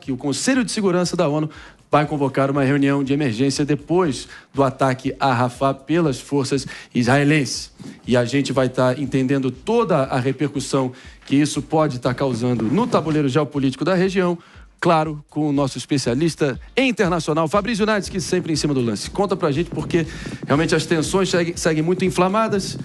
que o Conselho de Segurança da ONU vai convocar uma reunião de emergência depois do ataque a Rafah pelas forças israelenses. E a gente vai estar entendendo toda a repercussão que isso pode estar causando no tabuleiro geopolítico da região, claro, com o nosso especialista internacional, Fabrício Nadsky, sempre em cima do lance. Conta pra gente, porque realmente as tensões seguem muito inflamadas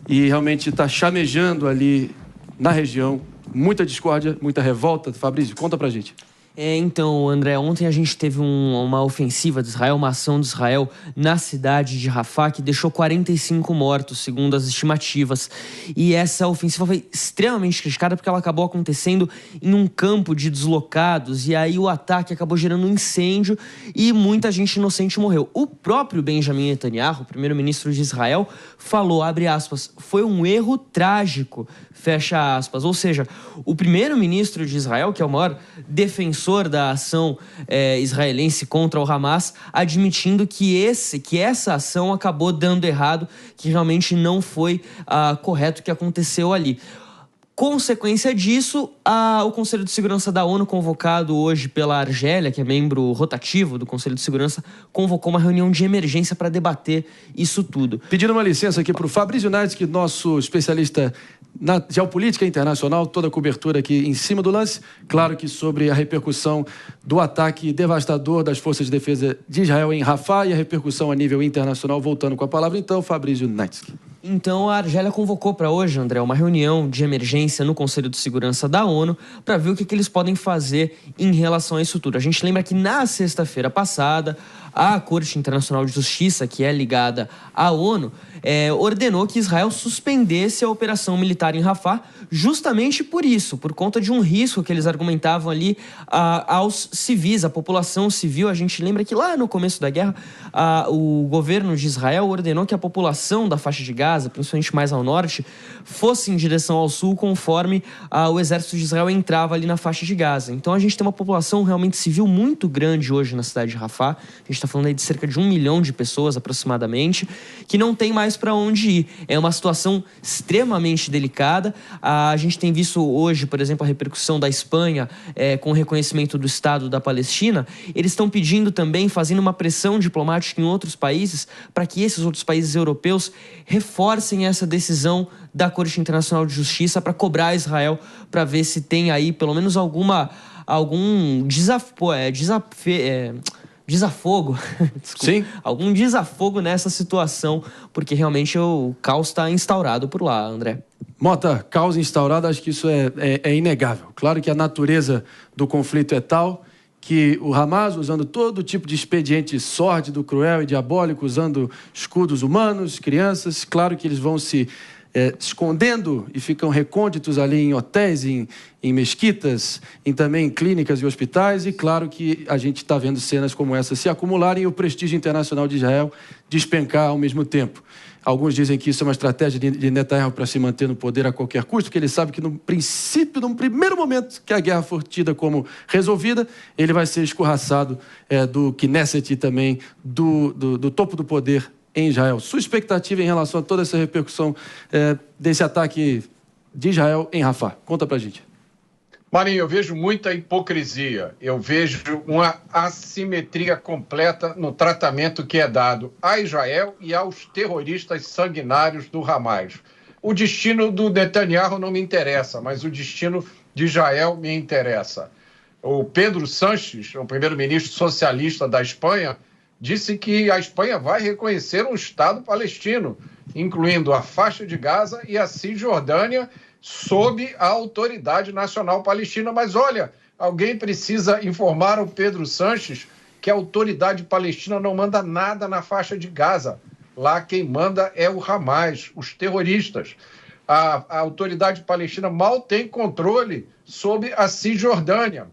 e realmente está chamejando ali na região muita discórdia, muita revolta. Fabrício, conta pra gente. Então, André, ontem a gente teve uma ofensiva de Israel, uma ação de Israel na cidade de Rafah, que deixou 45 mortos, segundo as estimativas. E essa ofensiva foi extremamente criticada porque ela acabou acontecendo em um campo de deslocados, e aí o ataque acabou gerando um incêndio e muita gente inocente morreu. O próprio Benjamin Netanyahu, o primeiro-ministro de Israel, falou, abre aspas, foi um erro trágico, fecha aspas. Ou seja, o primeiro-ministro de Israel, que é o maior defensor da ação israelense contra o Hamas, admitindo que essa ação acabou dando errado, que realmente não foi correto o que aconteceu ali. Consequência disso, o Conselho de Segurança da ONU, convocado hoje pela Argélia, que é membro rotativo do Conselho de Segurança, convocou uma reunião de emergência para debater isso tudo. Pedindo uma licença aqui para o Fabrício Nadsky, nosso especialista na geopolítica internacional, toda a cobertura aqui em cima do lance. Claro que sobre a repercussão do ataque devastador das forças de defesa de Israel em Rafah e a repercussão a nível internacional. Voltando com a palavra, então, Fabrício Nadsky. Então, a Argélia convocou para hoje, André, uma reunião de emergência no Conselho de Segurança da ONU para ver o que eles podem fazer em relação a isso tudo. A gente lembra que na sexta-feira passada, a Corte Internacional de Justiça, que é ligada à ONU, ordenou que Israel suspendesse a operação militar em Rafah, justamente por isso, por conta de um risco que eles argumentavam ali aos civis, à população civil. A gente lembra que lá no começo da guerra, o governo de Israel ordenou que a população da faixa de Gaza, principalmente mais ao norte, fosse em direção ao sul conforme o exército de Israel entrava ali na faixa de Gaza. Então a gente tem uma população realmente civil muito grande hoje na cidade de Rafah. A gente está falando aí de cerca de 1 milhão de pessoas aproximadamente, que não tem mais para onde ir. É uma situação extremamente delicada. A gente tem visto hoje, por exemplo, a repercussão da Espanha com o reconhecimento do Estado da Palestina. Eles estão pedindo também, fazendo uma pressão diplomática em outros países, para que esses outros países europeus reforcem essa decisão da Corte Internacional de Justiça para cobrar Israel, para ver se tem aí pelo menos algum desafogo, desculpa, sim, algum desafogo nessa situação, porque realmente o caos está instaurado por lá, André. Mota, caos instaurado, acho que isso é inegável. Claro que a natureza do conflito é tal que o Hamas, usando todo tipo de expediente sórdido, cruel e diabólico, usando escudos humanos, crianças, claro que eles vão se escondendo e ficam recônditos ali em hotéis, em mesquitas, também em clínicas e hospitais, e claro que a gente está vendo cenas como essa se acumularem e o prestígio internacional de Israel despencar ao mesmo tempo. Alguns dizem que isso é uma estratégia de Netanyahu para se manter no poder a qualquer custo, porque ele sabe que no primeiro momento que a guerra for tida como resolvida, ele vai ser escorraçado do Knesset e também do topo do poder em Israel. Sua expectativa em relação a toda essa repercussão desse ataque de Israel em Rafah? Conta pra gente. Marinho, eu vejo muita hipocrisia, eu vejo uma assimetria completa no tratamento que é dado a Israel e aos terroristas sanguinários do Hamas. O destino do Netanyahu não me interessa, mas o destino de Israel me interessa. O Pedro Sánchez, o primeiro-ministro socialista da Espanha, disse que a Espanha vai reconhecer um Estado palestino, incluindo a faixa de Gaza e a Cisjordânia, sob a Autoridade Nacional Palestina. Mas olha, alguém precisa informar o Pedro Sánchez que a Autoridade Palestina não manda nada na faixa de Gaza. Lá quem manda é o Hamas, os terroristas. A Autoridade Palestina mal tem controle sobre a Cisjordânia.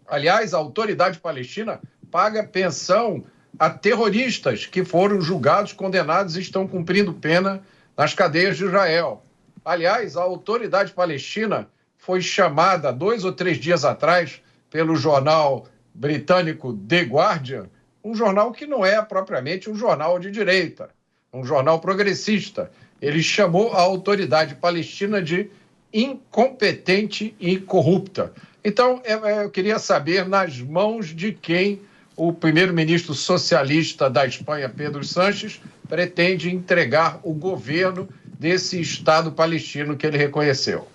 Aliás, a Autoridade Palestina paga pensão a terroristas que foram julgados, condenados e estão cumprindo pena nas cadeias de Israel. Aliás, a Autoridade Palestina foi chamada 2 ou 3 dias atrás pelo jornal britânico The Guardian, um jornal que não é propriamente um jornal de direita, um jornal progressista. Ele chamou a Autoridade Palestina de incompetente e corrupta. Então, eu queria saber nas mãos de quem o primeiro-ministro socialista da Espanha, Pedro Sánchez, pretende entregar o governo desse Estado palestino que ele reconheceu.